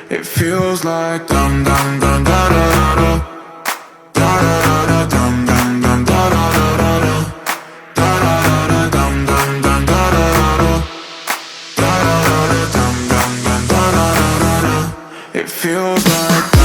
It feels like dum dum dum da da da da da da dum dum dum da da da da da da da dum dum dum da da da da da da dum dum dum da da da. It feels like